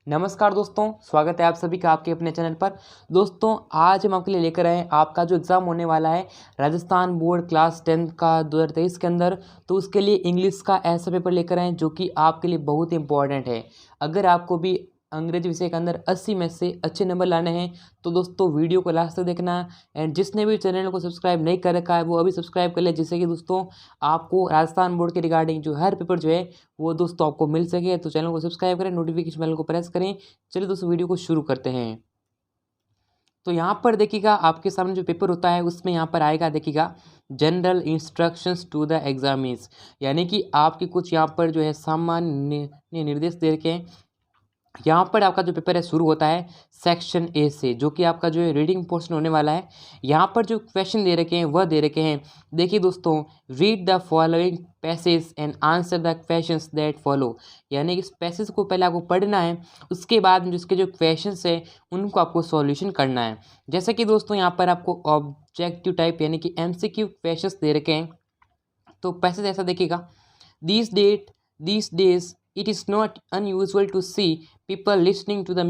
नमस्कार दोस्तों, स्वागत है आप सभी का आपके अपने चैनल पर। दोस्तों, आज हम आपके लिए लेकर आए हैं आपका जो एग्ज़ाम होने वाला है राजस्थान बोर्ड क्लास 10 का 2023 के अंदर। तो उसके लिए इंग्लिश का ऐसा पेपर लेकर आए हैं जो कि आपके लिए बहुत इंपॉर्टेंट है। अगर आपको भी अंग्रेजी विषय के अंदर 80 में से अच्छे नंबर लाने हैं तो दोस्तों वीडियो को लास्ट तक देखना। एंड जिसने भी चैनल को सब्सक्राइब नहीं कर रखा है वो अभी सब्सक्राइब कर ले, जिससे कि दोस्तों आपको राजस्थान बोर्ड के रिगार्डिंग जो हर पेपर जो है वो दोस्तों आपको मिल सके। तो चैनल को सब्सक्राइब करें, नोटिफिकेशन बेल को प्रेस करें। चलिए दोस्तों वीडियो को शुरू करते हैं। तो यहाँ पर देखिएगा आपके सामने जो पेपर होता है उसमें यहाँ पर आएगा, देखिएगा general instructions to the examinees, यानी कि आपके कुछ यहाँ पर जो है सामान्य निर्देश दे रखे हैं। यहाँ पर आपका जो पेपर है शुरू होता है सेक्शन ए से, जो कि आपका जो है रीडिंग पोर्शन होने वाला है। यहाँ पर जो क्वेश्चन दे रखे हैं वह दे रखे हैं, देखिए दोस्तों, read the following passage and answer the questions that follow, यानी कि इस पैसेज को पहले आपको पढ़ना है, उसके बाद में जिसके जो क्वेश्चंस है उनको आपको सॉल्यूशन करना है। जैसे कि दोस्तों यहाँ पर आपको ऑब्जेक्टिव टाइप यानी कि एमसीक्यू क्वेश्चंस दे रखे हैं। तो पैसेज ऐसा देखिएगा, these days it is not unusual to see people listening to the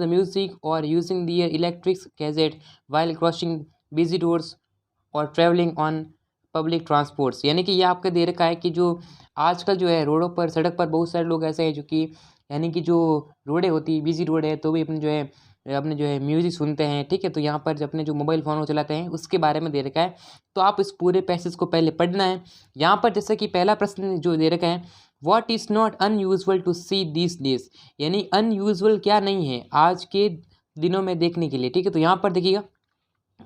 music or using their electric gadget while crossing busy roads और ट्रैवलिंग ऑन पब्लिक ट्रांसपोर्ट्स, यानी कि ये आपका दे रखा है कि जो आजकल जो है रोडों पर सड़क पर बहुत सारे लोग ऐसे हैं जो कि यानी कि जो रोडें होती बिजी रोड है तो भी अपने जो है म्यूज़िक सुनते हैं। ठीक है, तो यहाँ पर अपने जो मोबाइल फ़ोन वो चलाते हैं उसके बारे में दे रखा है। तो आप इस पूरे पैसेज को पहले पढ़ना है। यहाँ पर जैसे कि पहला प्रश्न जो दे रखा है, what is not unusual to see this days, यानी अनयूजुअल क्या नहीं है आज के दिनों में देखने के लिए। ठीक है, तो यहाँ पर देखिएगा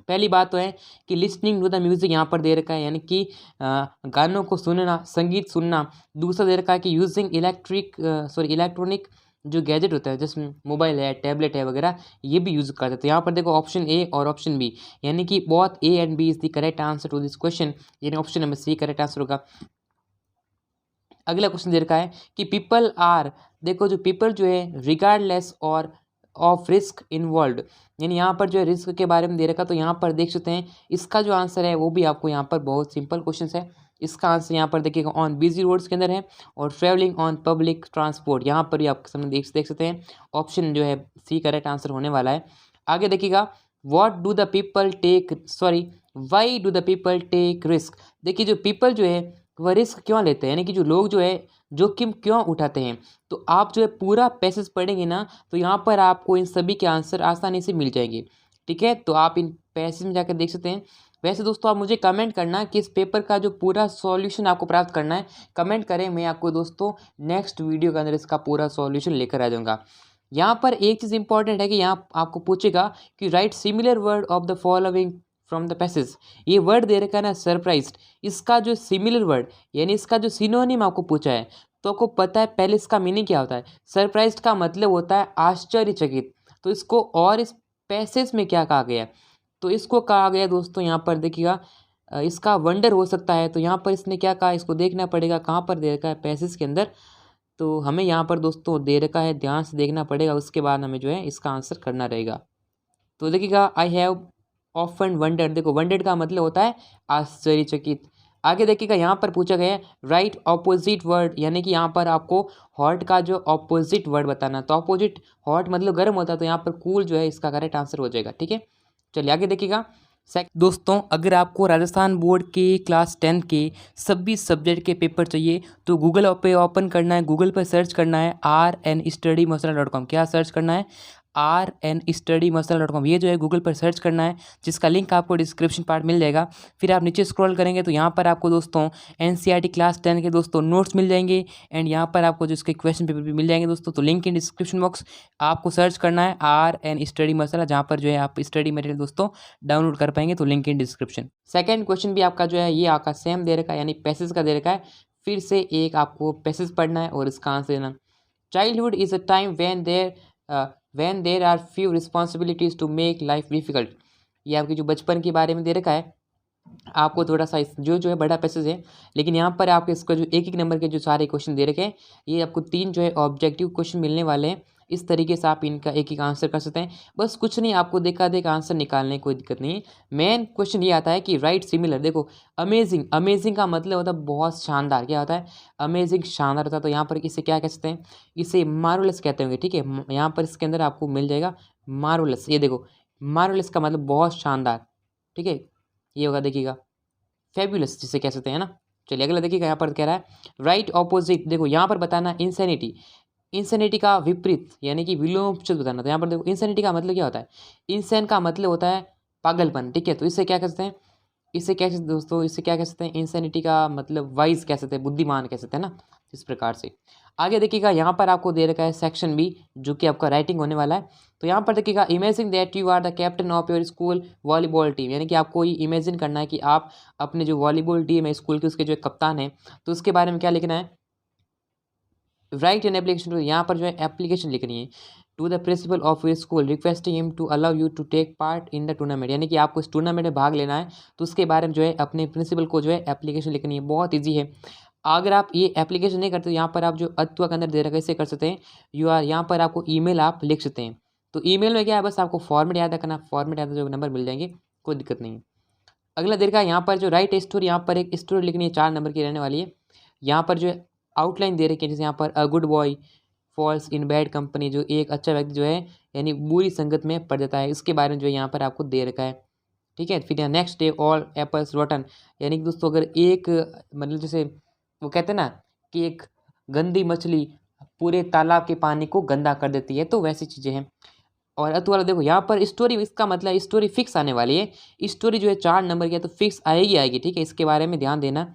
पहली बात तो है कि लिसनिंग टू द म्यूज़िक यहाँ पर दे रखा है, यानी कि गानों को सुनना, संगीत सुनना। दूसरा दे रखा है कि यूजिंग इलेक्ट्रॉनिक जो गैजेट होता है जिसमें मोबाइल है, टैबलेट है वगैरह, ये भी यूज़ करते हैं। तो यहाँ पर देखो ऑप्शन ए और ऑप्शन बी, यानी कि both A and B is the correct answer to this question, यानी option number C correct answer होगा। अगला क्वेश्चन दे रखा है कि पीपल आर, देखो जो पीपल जो है रिगार्डलेस और ऑफ रिस्क इन्वॉल्व, यानी यहाँ पर जो है रिस्क के बारे में दे रखा। तो यहाँ पर देख सकते हैं इसका जो आंसर है वो भी आपको यहाँ पर बहुत सिंपल क्वेश्चन है। इसका आंसर यहाँ पर देखिएगा ऑन बिजी रोड्स के अंदर है और ट्रैवलिंग ऑन पब्लिक ट्रांसपोर्ट, यहाँ पर भी आप सामने देख सकते हैं ऑप्शन जो है सी करेक्ट आंसर होने वाला है। आगे देखिएगा why do the people take risk, देखिए जो पीपल जो है वह रिस्क क्यों लेते हैं, यानी कि जो लोग जो है जोखिम क्यों उठाते हैं। तो आप जो है पूरा पैसेज पढ़ेंगे ना तो यहाँ पर आपको इन सभी के आंसर आसानी से मिल जाएंगे। ठीक है, तो आप इन पैसेज में जाकर देख सकते हैं। वैसे दोस्तों आप मुझे कमेंट करना कि इस पेपर का जो पूरा सॉल्यूशन आपको प्राप्त करना है, कमेंट करें, मैं आपको दोस्तों नेक्स्ट वीडियो के अंदर इसका पूरा सॉल्यूशन लेकर आ जाऊँगा। यहाँ पर एक चीज़ इंपॉर्टेंट है कि यहाँ आपको पूछेगा कि right similar word of the following from the passage, ये वर्ड दे रखा है ना सरप्राइज्ड, इसका जो सिमिलर वर्ड यानी इसका जो सिनोनिम आपको पूछा है, तो आपको पता है पहले इसका मीनिंग क्या होता है। सरप्राइज्ड का मतलब होता है आश्चर्यचकित, तो इसको और इस पैसेज में क्या कहा गया है, तो इसको कहा गया दोस्तों यहाँ पर देखिएगा इसका वंडर हो सकता है। तो यहाँ पर इसने क्या कहा, इसको देखना पड़ेगा कहाँ पर दे रखा है पैसेज के अंदर। तो हमें यहाँ पर दोस्तों दे रखा है, ध्यान से देखना पड़ेगा, उसके बाद हमें जो है इसका आंसर करना रहेगा। तो देखिएगा आई हैव ऑफन वंडर्ड, देखो वंडर्ड का मतलब होता है आश्चर्यचकित। आगे देखिएगा यहाँ पर पूछा गया है राइट ऑपोजिट वर्ड, यानी कि यहाँ पर आपको हॉट का जो ऑपोजिट वर्ड बताना। तो ऑपोजिट हॉट मतलब गर्म होता है, तो यहाँ पर कूल जो है इसका करेक्ट आंसर हो जाएगा। ठीक है, चलिए आगे देखिएगा। दोस्तों अगर आपको राजस्थान बोर्ड के क्लास 10 के सभी सब्जेक्ट के पेपर चाहिए तो गूगल पे ओपन करना है, गूगल पर सर्च करना है rnstudymasala.com। क्या सर्च करना है, rnstudymasala.com, ये जो है गूगल पर सर्च करना है, जिसका लिंक आपको डिस्क्रिप्शन पार्ट मिल जाएगा। फिर आप नीचे स्क्रॉल करेंगे तो यहाँ पर आपको दोस्तों एनसीईआरटी क्लास 10 के दोस्तों नोट्स मिल जाएंगे एंड यहाँ पर आपको जो इसके क्वेश्चन पेपर भी मिल जाएंगे दोस्तों। तो लिंक इन डिस्क्रिप्शन बॉक्स, आपको सर्च करना है rnstudymasala, जहाँ पर जो है आप स्टडी मटेरियल दोस्तों डाउनलोड कर पाएंगे। तो link in description. Second question भी आपका जो है ये आपका सेम दे रखा है, यानी पैसेज का दे रखा है। फिर से एक आपको पैसेज पढ़ना है और इसका आंसर देना। Childhood is a time when there are few responsibilities to make life difficult, ये आपकी जो बचपन के बारे में दे रखा है। आपको थोड़ा सा जो है बड़ा पैसेज है, लेकिन यहाँ पर आपके इसका जो एक एक नंबर के जो सारे क्वेश्चन दे रखे हैं, ये आपको 3 जो है ऑब्जेक्टिव क्वेश्चन मिलने वाले हैं। इस तरीके से आप इनका एक एक आंसर कर सकते हैं। बस कुछ नहीं, आपको देखा देखा आंसर निकालने कोई दिक्कत नहीं है। मेन क्वेश्चन ये आता है कि राइट सिमिलर। देखो अमेजिंग, अमेजिंग का मतलब होता है बहुत शानदार। क्या होता है? अमेजिंग, शानदार होता है। तो यहाँ पर इसे क्या कह सकते हैं? इसे मार्वलस कहते होंगे, ठीक है। यहाँ पर इसके अंदर आपको मिल जाएगा मार्वलस। ये देखो मार्वलस का मतलब बहुत शानदार, ठीक है। ये होगा, देखिएगा फेब्युलस जिसे कह सकते हैं ना। चलिए अगला देखिएगा, यहाँ पर कह रहा है राइट ऑपोजिट। देखो यहाँ पर बताना इंसैनिटी, इंसैनिटी का विपरीत यानी कि विलोम बताना। तो यहाँ पर देखो इंसैनिटी का मतलब क्या होता है? इंसैन का मतलब होता है पागलपन, ठीक है। तो इससे क्या कह सकते हैं? इसे क्या कहते हैं दोस्तों? इससे क्या कह सकते हैं? इंसैनिटी का मतलब वाइज कह सकते हैं, बुद्धिमान कह सकते हैं ना, इस प्रकार से। आगे देखिएगा, यहाँ पर आपको दे रखा है सेक्शन बी, जो कि आपका राइटिंग होने वाला है। तो यहाँ पर देखिएगा imagine that you are the captain of your school volleyball team, यानी कि आपको ये इमेजिन करना है कि आप अपने जो वॉलीबॉल टीम है स्कूल के, उसके जो कप्तान है, तो उसके बारे में क्या लिखना है? राइट एन एप्लीकेशन, यहाँ पर जो है एप्लीकेशन लिखनी है to the principal of your school requesting him to allow you to take part in the tournament, यानी कि आपको इस टूर्नामेंट में भाग लेना है। तो उसके बारे में जो है अपने प्रिंसिपल को जो है एप्लीकेशन लिखनी है। बहुत ईजी है। अगर आप ये एप्लीकेशन नहीं करते तो यहाँ पर आप जो अत्वा के अंदर दे रखा है इसे कर सकते हैं। यू आर, यहाँ पर आपको ईमेल आप लिख सकते हैं। तो ईमेल में क्या है, बस आपको फॉर्मेट याद रखना, फॉर्मेट याद जो नंबर मिल जाएंगे, कोई दिक्कत नहीं है। अगला देखा यहाँ पर जो राइट स्टोरी, यहाँ पर एक स्टोरी लिखनी है 4 नंबर की रहने वाली है। यहाँ पर जो है आउटलाइन दे रखी है, जैसे यहाँ पर a good boy falls in bad company, जो एक अच्छा व्यक्ति जो है यानी बुरी संगत में पड़ जाता है, इसके बारे में जो है यहाँ पर आपको दे रखा है, ठीक है। फिर यहाँ next day all apples rotten, यानी कि दोस्तों अगर एक मतलब जैसे वो कहते हैं ना कि एक गंदी मछली पूरे तालाब के पानी को गंदा कर देती है, तो वैसी चीज़ें हैं। और अतु वाला देखो यहाँ पर स्टोरी, इसका मतलब स्टोरी फिक्स आने वाली है। स्टोरी जो है 4 नंबर की है तो फिक्स आएगी आएगी, ठीक है। इसके बारे में ध्यान देना।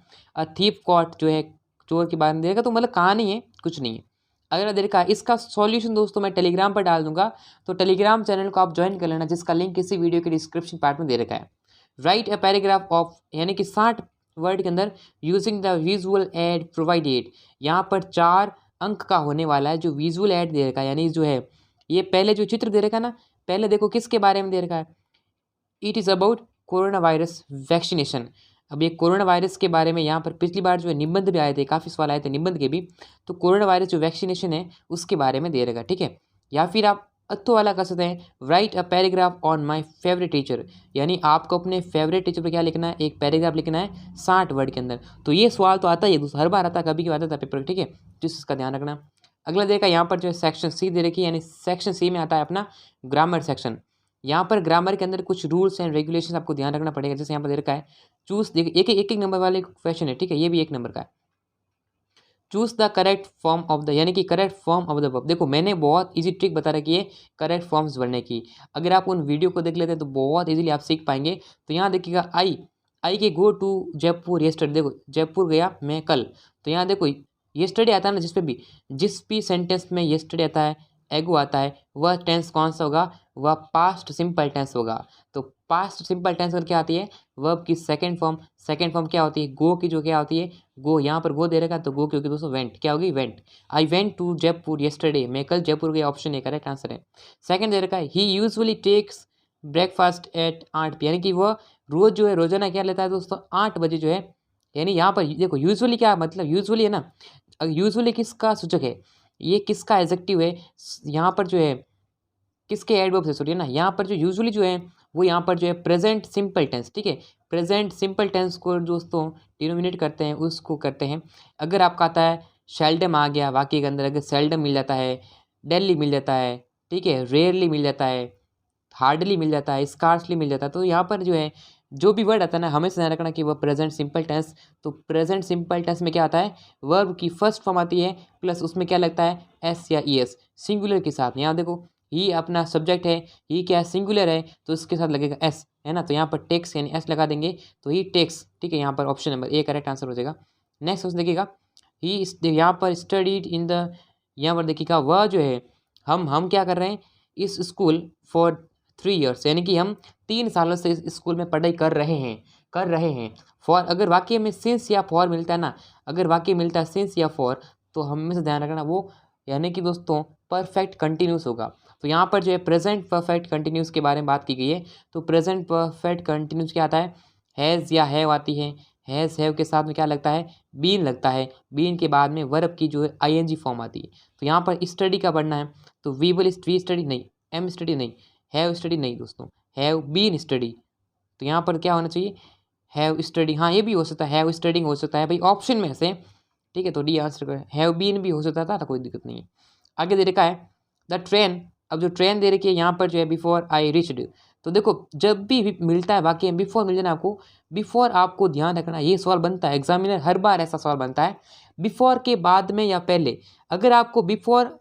थीप कॉट जो है चोर के बारे में देगा, तो मतलब कहानी है, कुछ नहीं है। अगला देखा इसका सॉल्यूशन दोस्तों मैं टेलीग्राम पर डाल दूंगा, तो टेलीग्राम चैनल को आप ज्वाइन कर लेना, जिसका लिंक किसी वीडियो के डिस्क्रिप्शन पार्ट में दे रखा है। राइट अ पैराग्राफ ऑफ, यानी कि 60 वर्ड के अंदर using the visual add provided, यहाँ पर 4 अंक का होने वाला है जो विजुअल एड दे रखा है, यानी जो है ये पहले जो चित्र दे रखा है ना, पहले देखो किसके बारे में दे रखा है? It is about corona virus vaccination. अब ये कोरोना वायरस के बारे में यहाँ पर पिछली बार जो है निबंध भी आए थे, काफ़ी सवाल आए थे निबंध के भी। तो कोरोना वायरस जो वैक्सीनेशन है उसके बारे में दे रखा है, ठीक है। या फिर आप अत्तो वाला कर सकते हैं, right a paragraph on my favourite teacher, यानी आपको अपने फेवरेट टीचर पर क्या लिखना है? एक पैराग्राफ लिखना है 60 वर्ड के अंदर। तो ये सवाल तो आता ही है दोस्तों, हर बार आता है, कभी कभी आता था पेपर, ठीक है। तो इसका ध्यान रखना। अगला देखा यहाँ पर जो है सेक्शन सी दे रखी है, यानी सेक्शन सी में आता है अपना ग्रामर सेक्शन। यहाँ पर ग्रामर के अंदर कुछ रूल्स एंड रेगुलेशन आपको ध्यान रखना पड़ेगा। जैसे यहाँ पर दे रखा है चूज, देखिए एक एक नंबर वाले क्वेश्चन है, ठीक है। ये भी 1 नंबर का है। Choose the correct form of the, यानी कि correct form of the verb. देखो मैंने बहुत इजी ट्रिक बता रखी है करेक्ट फॉर्म्स भरने की। अगर आप उन वीडियो को देख लेते हैं तो बहुत इजीली आप सीख पाएंगे। तो यहाँ देखिएगा आई के गो टू जयपुर येस्टरडे, देखो जयपुर गया मैं कल। तो यहाँ देखो येस्टरडे आता है ना, जिस भी सेंटेंस में येस्टरडे आता है, एगो आता है, वह टेंस कौन सा होगा? वह पास्ट सिंपल टेंस होगा। तो पास्ट सिंपल टेंस में क्या आती है? वर्ब की सेकंड फॉर्म। सेकंड फॉर्म क्या होती है? गो की जो क्या होती है? गो। यहाँ पर गो दे रखा तो गो की होगी दोस्तों वेंट। क्या होगी? Went. I went to Jaipur yesterday, मैं कल जयपुर गया, ऑप्शन ए करेक्ट आंसर है। सेकंड दे रखा है he usually takes breakfast at 8 p, यानी कि वह रोज जो है रोजाना क्या लेता है दोस्तों? 8 बजे जो है। यानी यहाँ पर देखो यूजुअली क्या मतलब, यूजुअली है ना, यूजुअली किसका सूचक है? ये किसका एडजेक्टिव है? यहाँ पर जो है किसके एडवर्ब से, सॉरी, है ना। यहाँ पर जो यूजुअली जो है वो यहाँ पर जो है प्रेजेंट सिंपल टेंस, ठीक है। प्रेजेंट सिंपल टेंस को दोस्तों डिनोमिनेट करते हैं, उसको करते हैं। अगर आपका आता है शेल्डम आ गया वाक्य के अंदर, अगर सेल्डम मिल जाता है, डेली मिल जाता है, ठीक है, रेयरली मिल जाता है, हार्डली मिल जाता है, स्कार्सली मिल जाता है, तो यहाँ पर जो है जो भी वर्ड आता है ना, हमें ध्यान रखना कि वह प्रेजेंट सिंपल टेंस। तो प्रेजेंट सिंपल टेंस में क्या आता है? वर्ब की फर्स्ट फॉर्म आती है, प्लस उसमें क्या लगता है? एस या ई एस, सिंगुलर के साथ। यहाँ देखो ही अपना सब्जेक्ट है, ही क्या है? सिंगुलर है, तो इसके साथ लगेगा एस, है ना। तो यहाँ पर टेक्स यानी एस लगा देंगे, तो ही टेक्स, ठीक है। यहाँ पर option number A correct answer हो जाएगा। नेक्स्ट क्वेश्चन देखिएगा, ही यहाँ पर स्टडीड इन द, यहाँ पर देखिएगा वह जो है हम क्या कर रहे हैं? इस स्कूल फॉर 3 years, यानी कि हम 3 सालों से इस स्कूल में पढ़ाई कर रहे हैं। फॉर, अगर वाक्य में सिंस या फॉर मिलता है ना, अगर वाक्य मिलता है सिंस या फॉर, तो हमेशा ध्यान रखना वो यानी कि दोस्तों परफेक्ट कंटिन्यूस होगा। तो यहाँ पर जो है प्रेजेंट परफेक्ट कंटिन्यूस के बारे में बात की गई है। तो प्रेजेंट परफेक्ट कंटिन्यूस क्या आता है? हैज़ या हैव आती है, हैज़ हैव के साथ में क्या लगता है, बीन लगता है। बीन के बाद में वर्ब की जो है आईएनजी फॉर्म आती है। तो यहाँ पर स्टडी का पढ़ना है, तो वी स्टडी नहीं, एम स्टडी नहीं, हैव स्टडी नहीं दोस्तों, हैव बीन स्टडी। तो यहाँ पर क्या होना चाहिए, हैव स्टडी। हाँ ये भी हो सकता है, हैव स्टडिंग हो सकता है भाई ऑप्शन में से, ठीक है। तो डी आंसर करें, हैव बीन भी हो सकता था, तो कोई दिक्कत नहीं है। आगे दे रखा है द ट्रेन। अब जो ट्रेन दे रखी है यहाँ पर जो है बिफोर आई रिच्ड। तो देखो जब भी मिलता है वाक्य में बिफोर मिल जाए ना आपको, बिफोर आपको ध्यान रखना, ये सवाल बनता है एग्जामिनर हर बार ऐसा सवाल बनता है, बिफोर के बाद में या पहले। अगर आपको बिफोर,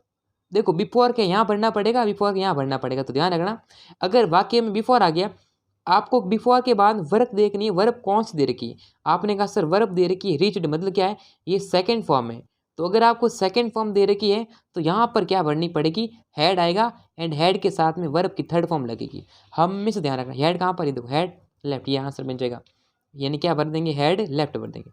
देखो बिफोर के यहाँ पढ़ना पड़ेगा, बिफोर के यहाँ पढ़ना पड़ेगा, तो ध्यान रखना। अगर वाक्य में बिफोर आ गया, आपको बिफोर के बाद वर्ब देखनी है, वर्ब कौन सी दे रखी है। आपने कहा सर वर्ब दे रखी है रिच्ड, मतलब क्या है, ये सेकंड फॉर्म है। तो अगर आपको सेकंड फॉर्म दे रखी है तो यहाँ पर क्या भरनी पड़ेगी, हैड आएगा, एंड हैड के साथ में वर्ब की थर्ड फॉर्म लगेगी। हमेशा ध्यान रखना, हैड कहाँ पर है, देखो हैड लेफ्ट, ये आंसर बन जाएगा। यानी क्या भर देंगे, हैड लेफ्ट भर देंगे।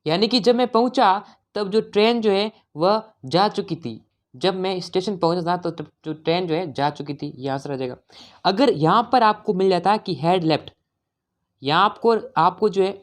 यानी कि जब मैं पहुंचा तब जो ट्रेन जो है वह जा चुकी थी। जब मैं स्टेशन पहुंचा था तो जो ट्रेन जो है जा चुकी थी, ये आंसर आ जाएगा। अगर यहाँ पर आपको मिल जाता कि हैड लेफ्ट, यहाँ आपको जो है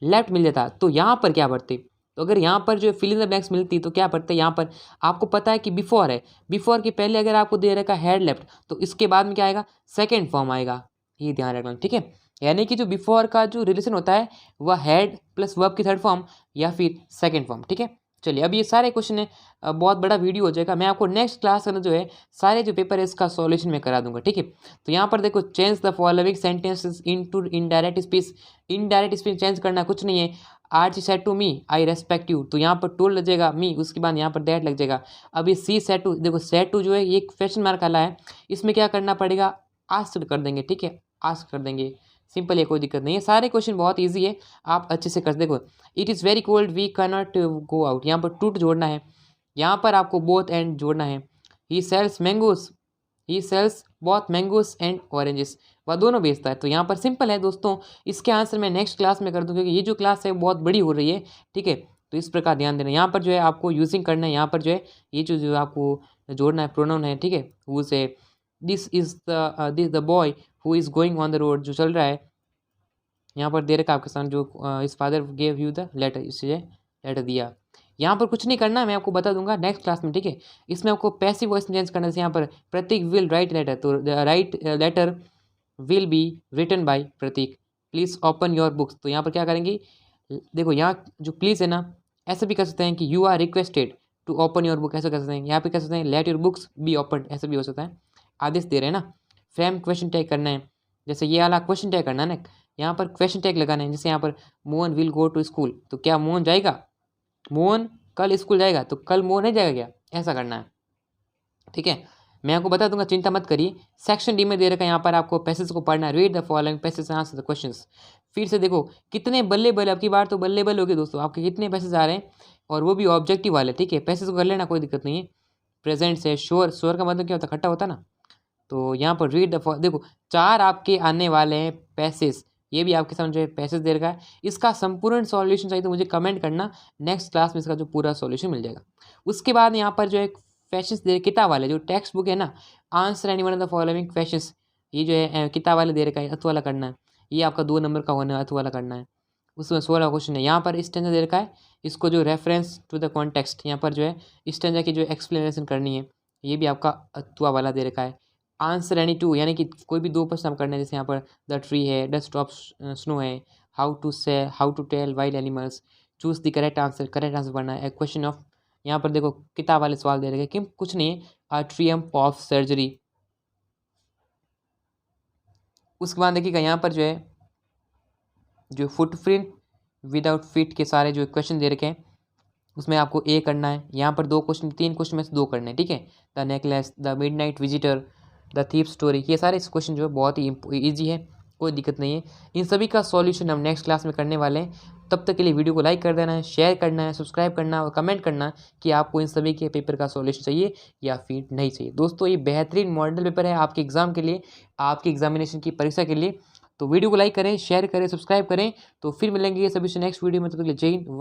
लेफ्ट मिल जाता, तो यहाँ पर क्या भरते। तो अगर यहाँ पर जो फिल इन द ब्लैंक्स मिलती तो क्या भरते, यहाँ पर आपको पता है कि बिफोर है, बिफोर के पहले अगर आपको दे रखा हैड लेफ्ट, तो इसके बाद में क्या आएगा, सेकेंड फॉर्म आएगा, ये ध्यान रखना, ठीक है। यानी कि जो बिफोर का जो रिलेशन होता है वह हैड प्लस वर्ब की थर्ड फॉर्म या फिर सेकेंड फॉर्म, ठीक है। चलिए अब ये सारे क्वेश्चन है, बहुत बड़ा वीडियो हो जाएगा, मैं आपको नेक्स्ट क्लास में जो है सारे जो पेपर है इसका सॉल्यूशन में करा दूंगा, ठीक है। तो यहाँ पर देखो change the following sentences into indirect speech. Indirect speech change करना कुछ नहीं है। Archie said to me I respect you, तो यहाँ पर टू लग जाएगा मी, उसके बाद यहाँ पर दैट लग जाएगा। अब ये सी सेड टू, देखो सेड टू जो है ये क्वेश्चन मार्क वाला है, इसमें क्या करना पड़ेगा, आस्क्ड कर देंगे, ठीक है, आस्क कर देंगे, सिंपल है, कोई दिक्कत नहीं है। सारे क्वेश्चन बहुत ईजी है, आप अच्छे से कर देखो। It is very cold we can not go out, यहाँ पर टू जोड़ना है, यहाँ पर आपको बोथ एंड जोड़ना है। He sells mangoes, he sells both mangoes and oranges, वह दोनों बेचता है। तो यहाँ पर सिंपल है दोस्तों, इसके आंसर मैं नेक्स्ट क्लास में कर दूँ, क्योंकि ये जो क्लास है बहुत बड़ी हो रही है, ठीक है। तो इस प्रकार ध्यान देना, यहाँ पर जो है आपको यूजिंग करना है, यहाँ पर जो है ये जो आपको जोड़ना है प्रोनाउन है, ठीक है। हु से this the boy who is going on the road, जो चल रहा है, यहाँ पर दे रखा आपके सामने जो इस father gave you the letter, इससे लेटर दिया। यहाँ पर कुछ नहीं करना, मैं आपको बता दूंगा नेक्स्ट क्लास में, ठीक है। इसमें आपको पैसिव वॉइस में चेंज करना है, यहाँ पर प्रतीक विल राइट लेटर, तो write letter will be written by Prateek, please open your books. तो यहाँ पर क्या करेंगे, देखो यहाँ जो प्लीज़ है ना, ऐसे भी कर सकते हैं कि you are requested to open your book, ऐसा कर सकते हैं। यहाँ पे कर सकते हैं let your books be open, ऐसा भी हो सकता है, आदेश दे रहे हैं ना। फ्रेम क्वेश्चन टैग करना है, जैसे ये वाला क्वेश्चन टैग करना है ना, यहाँ पर क्वेश्चन टैग लगाना है। जैसे यहाँ पर Mohan will go to school, तो क्या मोहन जाएगा, मोहन कल स्कूल जाएगा, तो कल मोहन नहीं जाएगा क्या, ऐसा करना है, ठीक है। मैं आपको बता दूंगा, चिंता मत करिए। सेक्शन डी में दे रखा है, यहाँ पर आपको पैसेज को पढ़ना है, read the following passage answer the questions. फिर से देखो कितने बल्ले बल्ले, अब की बार तो बल्ले बल्ले होगी दोस्तों, आपके कितने पैसेज आ रहे हैं, और वो भी ऑब्जेक्टिव वाले, ठीक है। पैसेज को कर लेना, कोई दिक्कत नहीं है। प्रेजेंट से श्योर, श्योर का मतलब क्या होता है, खट्टा होता ना। तो यहाँ पर रीड द, देखो 4 आपके आने वाले हैं पैसेज, ये भी आपके सामने जो है पैसेज दे रखा है। इसका संपूर्ण सॉल्यूशन चाहिए तो मुझे कमेंट करना, नेक्स्ट क्लास में इसका जो पूरा सॉल्यूशन मिल जाएगा। उसके बाद यहाँ पर जो है क्वेश्चंस दे, किताब वाले जो टेक्स्ट बुक है ना, answer any one of the following questions, ये जो है किताब वाले दे रखा है, अथ वाला करना है, ये आपका 2 नंबर का होना है, अथ वाला करना है। उसमें 16 क्वेश्चन है। यहाँ पर स्टेंजा दे रखा है, इसको जो रेफरेंस टू द कॉन्टेक्स्ट, यहाँ पर जो है स्टेंजा की जो एक्सप्लेनेशन करनी है, ये भी आपका अथवा वाला दे रखा है। आंसर एनी 2, यानी कि कोई भी 2 प्रश्न हम करना है, जैसे यहाँ पर द ट्री है, द स्टॉप स्नो है, how to tell wild animals, choose the correct answer पढ़ना है। क्वेश्चन ऑफ, यहाँ पर देखो किताब वाले सवाल दे रखे कि कुछ नहीं है, अ ट्रियम्फ ऑफ सर्जरी। उसके बाद देखिएगा यहाँ पर जो है जो फुटप्रिंट विदाउट फीट के सारे जो क्वेश्चन दे रखे हैं, उसमें आपको ए करना है। यहाँ पर 2 क्वेश्चन, 3 क्वेश्चन में से 2 करने हैं, ठीक है। The necklace, the midnight visitor, the thief story, ये सारे क्वेश्चन जो है बहुत ही ईजी है, कोई दिक्कत नहीं है। इन सभी का सॉल्यूशन हम नेक्स्ट क्लास में करने वाले हैं। तब तक के लिए वीडियो को लाइक कर देना है, शेयर करना है, सब्सक्राइब करना और कमेंट करना कि आपको इन सभी के पेपर का सॉल्यूशन चाहिए या फिर नहीं चाहिए। दोस्तों ये बेहतरीन मॉडल पेपर है आपके एग्जाम के लिए, आपकी एग्जामिनेशन की परीक्षा के लिए। तो वीडियो को लाइक करें, शेयर करें, सब्सक्राइब करें। तो फिर मिलेंगे ये सभी से नेक्स्ट वीडियो में, तब तक के लिए जय हिंद।